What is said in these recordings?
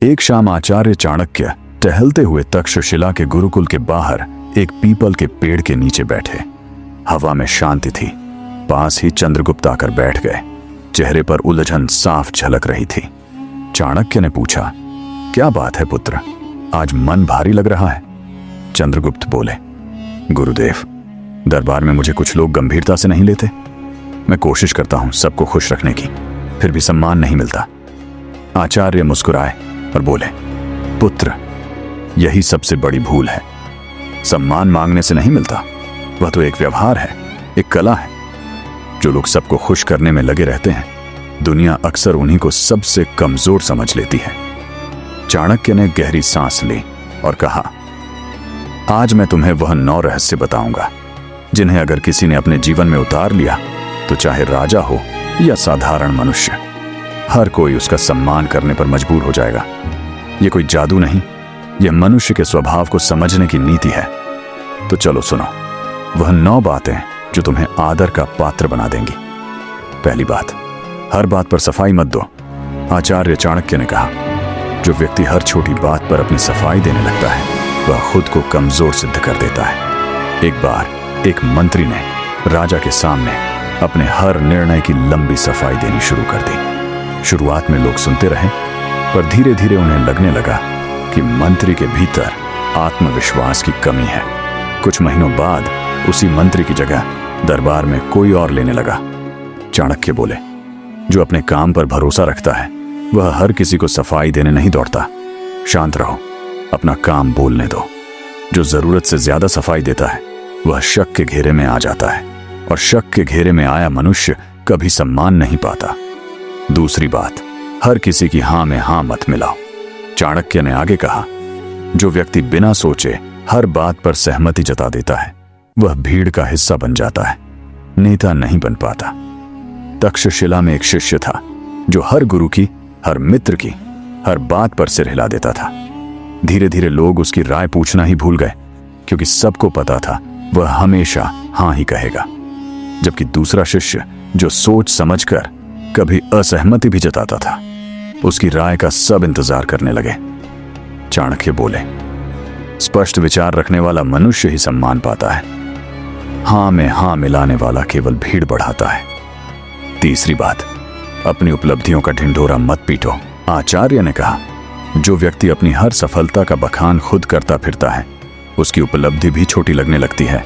एक शाम आचार्य चाणक्य टहलते हुए तक्षशिला के गुरुकुल के बाहर एक पीपल के पेड़ के नीचे बैठे। हवा में शांति थी। पास ही चंद्रगुप्त आकर बैठ गए। चेहरे पर उलझन साफ झलक रही थी। चाणक्य ने पूछा, क्या बात है पुत्र, आज मन भारी लग रहा है? चंद्रगुप्त बोले, गुरुदेव, दरबार में मुझे कुछ लोग गंभीरता से नहीं लेते। मैं कोशिश करता हूं सबको खुश रखने की, फिर भी सम्मान नहीं मिलता। आचार्य मुस्कुराए और बोले, पुत्र, यही सबसे बड़ी भूल है। सम्मान मांगने से नहीं मिलता, वह तो एक व्यवहार है, एक कला है। जो लोग सबको खुश करने में लगे रहते हैं, दुनिया अक्सर उन्हीं को सबसे कमजोर समझ लेती है। चाणक्य ने गहरी सांस ली और कहा, आज मैं तुम्हें वह 9 रहस्य बताऊंगा जिन्हें अगर किसी ने अपने जीवन में उतार लिया तो चाहे राजा हो या साधारण मनुष्य, हर कोई उसका सम्मान करने पर मजबूर हो जाएगा। यह कोई जादू नहीं, यह मनुष्य के स्वभाव को समझने की नीति है। तो चलो सुनो, वह 9 बातें जो तुम्हें आदर का पात्र बना देंगी। पहली बात, हर बात पर सफाई मत दो। आचार्य चाणक्य ने कहा, जो व्यक्ति हर छोटी बात पर अपनी सफाई देने लगता है, वह खुद को कमजोर सिद्ध कर देता है। एक बार एक मंत्री ने राजा के सामने अपने हर निर्णय की लंबी सफाई देनी शुरू कर दी। शुरुआत में लोग सुनते रहे, पर धीरे धीरे उन्हें लगने लगा कि मंत्री के भीतर आत्मविश्वास की कमी है। कुछ महीनों बाद उसी मंत्री की जगह दरबार में कोई और लेने लगा। चाणक्य बोले, जो अपने काम पर भरोसा रखता है वह हर किसी को सफाई देने नहीं दौड़ता। शांत रहो, अपना काम बोलने दो। जो जरूरत से ज्यादा सफाई देता है वह शक के घेरे में आ जाता है, और शक के घेरे में आया मनुष्य कभी सम्मान नहीं पाता। दूसरी बात, हर किसी की हां में हां मत मिलाओ। चाणक्य ने आगे कहा, जो व्यक्ति बिना सोचे हर बात पर सहमति जता देता है वह भीड़ का हिस्सा बन जाता है, नेता नहीं बन पाता। तक्षशिला में एक शिष्य था जो हर गुरु की, हर मित्र की, हर बात पर सिर हिला देता था। धीरे धीरे लोग उसकी राय पूछना ही भूल गए, क्योंकि सबको पता था वह हमेशा हां ही कहेगा। जबकि दूसरा शिष्य जो सोच समझकर कभी असहमति भी जताता था, उसकी राय का सब इंतजार करने लगे। चाणक्य बोले, स्पष्ट विचार रखने वाला मनुष्य ही सम्मान पाता है। हां में हां मिलाने वाला केवल भीड़ बढ़ाता है। तीसरी बात, अपनी उपलब्धियों का ढिंढोरा मत पीटो। आचार्य ने कहा, जो व्यक्ति अपनी हर सफलता का बखान खुद करता फिरता है, उसकी उपलब्धि भी छोटी लगने लगती है।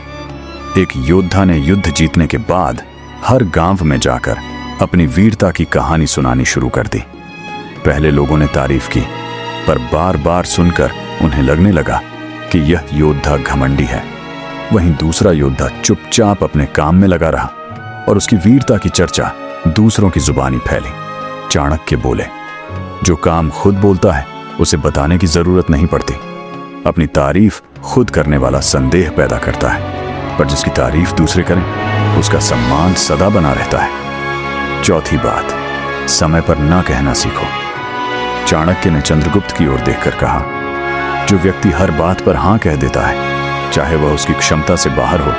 एक योद्धा ने युद्ध जीतने के बाद हर गांव में जाकर अपनी वीरता की कहानी सुनानी शुरू कर दी। पहले लोगों ने तारीफ की, पर बार बार सुनकर उन्हें लगने लगा कि यह योद्धा घमंडी है। वहीं दूसरा योद्धा चुपचाप अपने काम में लगा रहा और उसकी वीरता की चर्चा दूसरों की जुबानी फैली। चाणक्य बोले, जो काम खुद बोलता है उसे बताने की जरूरत नहीं पड़ती। अपनी तारीफ खुद करने वाला संदेह पैदा करता है, पर जिसकी तारीफ दूसरे करें उसका सम्मान सदा बना रहता है। चौथी बात, समय पर ना कहना सीखो। चाणक्य ने चंद्रगुप्त की ओर देखकर कहा, जो व्यक्ति हर बात पर हां कह देता है, चाहे वह उसकी क्षमता से बाहर हो,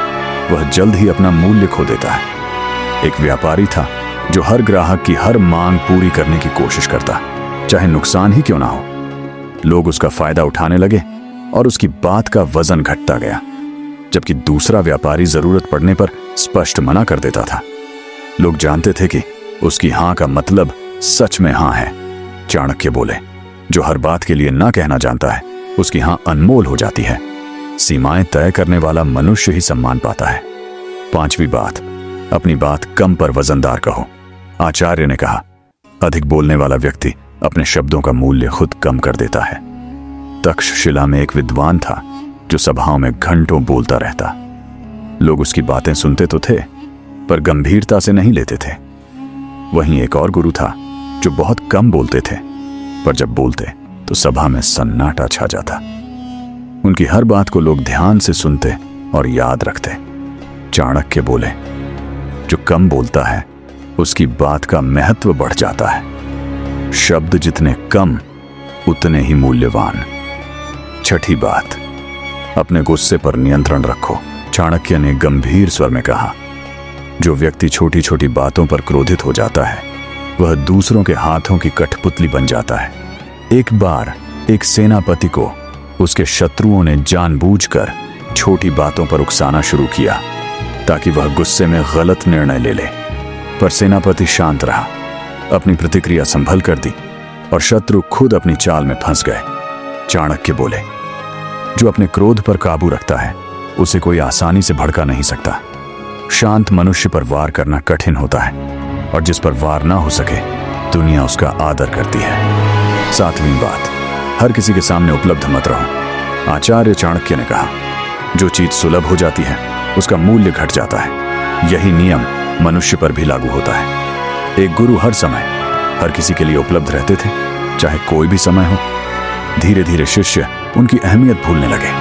वह जल्द ही अपना मूल्य खो देता है। एक व्यापारी था जो हर ग्राहक की हर मांग पूरी करने की कोशिश करता, चाहे नुकसान ही क्यों ना हो। लोग उसका फायदा उठाने लगे और उसकी बात का वजन घटता गया, जबकि दूसरा व्यापारी जरूरत पड़ने पर स्पष्ट मना कर देता था। लोग जानते थे कि उसकी हां का मतलब सच में हां है। चाणक्य बोले, जो हर बात के लिए ना कहना जानता है, उसकी हां अनमोल हो जाती है। सीमाएं तय करने वाला मनुष्य ही सम्मान पाता है। पांचवी बात, अपनी बात कम पर वजनदार कहो। आचार्य ने कहा, अधिक बोलने वाला व्यक्ति अपने शब्दों का मूल्य खुद कम कर देता है। तक्षशिला में एक विद्वान था जो सभाओं में घंटों बोलता रहता। लोग उसकी बातें सुनते तो थे, पर गंभीरता से नहीं लेते थे। वहीं एक और गुरु था जो बहुत कम बोलते थे, पर जब बोलते तो सभा में सन्नाटा छा जाता। उनकी हर बात को लोग ध्यान से सुनते और याद रखते। चाणक्य बोले, जो कम बोलता है उसकी बात का महत्व बढ़ जाता है। शब्द जितने कम उतने ही मूल्यवान। छठी बात, अपने गुस्से पर नियंत्रण रखो। चाणक्य ने गंभीर स्वर में कहा, जो व्यक्ति छोटी छोटी बातों पर क्रोधित हो जाता है वह दूसरों के हाथों की कठपुतली बन जाता है। एक बार एक सेनापति को उसके शत्रुओं ने जानबूझकर छोटी बातों पर उकसाना शुरू किया ताकि वह गुस्से में गलत निर्णय ले ले, पर सेनापति शांत रहा, अपनी प्रतिक्रिया संभल कर दी और शत्रु खुद अपनी चाल में फंस गए। चाणक्य बोले, जो अपने क्रोध पर काबू रखता है उसे कोई आसानी से भड़का नहीं सकता। शांत मनुष्य पर वार करना कठिन होता है और जिस पर वार ना हो सके दुनिया उसका आदर करती है। 7वीं बात, हर किसी के सामने उपलब्ध मत रहो। आचार्य चाणक्य ने कहा, जो चीज सुलभ हो जाती है उसका मूल्य घट जाता है। यही नियम मनुष्य पर भी लागू होता है। एक गुरु हर समय हर किसी के लिए उपलब्ध रहते थे, चाहे कोई भी समय हो। धीरे धीरे शिष्य उनकी अहमियत भूलने लगे।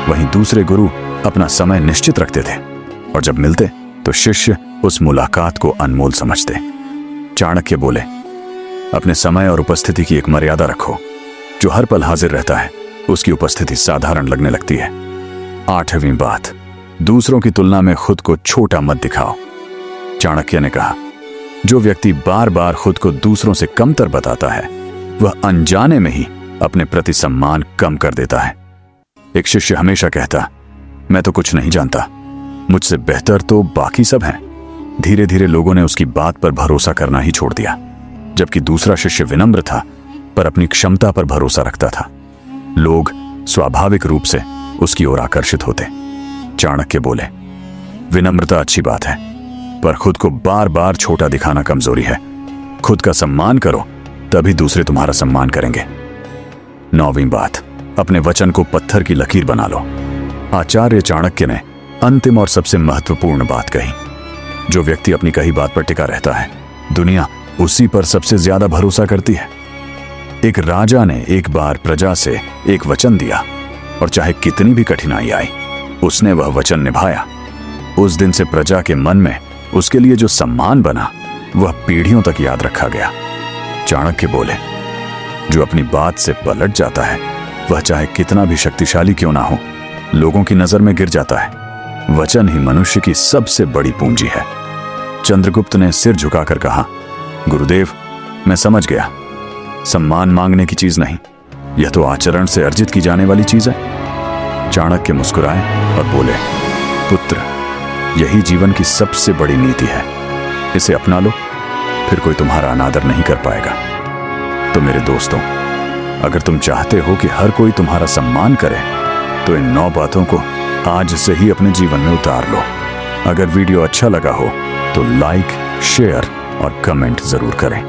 वहीं दूसरे गुरु अपना समय निश्चित रखते थे और जब मिलते तो शिष्य उस मुलाकात को अनमोल समझते। चाणक्य बोले, अपने समय और उपस्थिति की एक मर्यादा रखो। जो हर पल हाजिर रहता है उसकी उपस्थिति साधारण लगने लगती है। 8वीं बात, दूसरों की तुलना में खुद को छोटा मत दिखाओ। चाणक्य ने कहा, जो व्यक्ति बार बार खुद को दूसरों से कमतर बताता है वह अनजाने में ही अपने प्रति सम्मान कम कर देता है। एक शिष्य हमेशा कहता, मैं तो कुछ नहीं जानता, मुझसे बेहतर तो बाकी सब हैं। धीरे धीरे लोगों ने उसकी बात पर भरोसा करना ही छोड़ दिया, जबकि दूसरा शिष्य विनम्र था पर अपनी क्षमता पर भरोसा रखता था। लोग स्वाभाविक रूप से उसकी ओर आकर्षित होते। चाणक्य बोले, विनम्रता अच्छी बात है पर खुद को बार बार छोटा दिखाना कमजोरी है। खुद का सम्मान करो तभी दूसरे तुम्हारा सम्मान करेंगे। 9वीं बात, अपने वचन को पत्थर की लकीर बना लो। आचार्य चाणक्य ने अंतिम और सबसे महत्वपूर्ण बात कही, जो व्यक्ति अपनी कही बात पर टिका रहता है दुनिया उसी पर सबसे ज्यादा भरोसा करती है। एक राजा ने एक बार प्रजा से एक वचन दिया और चाहे कितनी भी कठिनाई आई उसने वह वचन निभाया। उस दिन से प्रजा के मन में उसके लिए जो सम्मान बना वह पीढ़ियों तक याद रखा गया। चाणक्य बोले, जो अपनी बात से पलट जाता है वह चाहे कितना भी शक्तिशाली क्यों ना हो लोगों की नजर में गिर जाता है। वचन ही मनुष्य की सबसे बड़ी पूंजी है। चंद्रगुप्त ने सिर झुकाकर कहा, गुरुदेव मैं समझ गया, सम्मान मांगने की चीज नहीं, यह तो आचरण से अर्जित की जाने वाली चीज है। चाणक्य मुस्कुराए और बोले, पुत्र यही जीवन की सबसे बड़ी नीति है, इसे अपना लो, फिर कोई तुम्हारा अनादर नहीं कर पाएगा। तो मेरे दोस्तों, अगर तुम चाहते हो कि हर कोई तुम्हारा सम्मान करे तो इन 9 बातों को आज से ही अपने जीवन में उतार लो। अगर वीडियो अच्छा लगा हो तो लाइक, शेयर और कमेंट जरूर करें।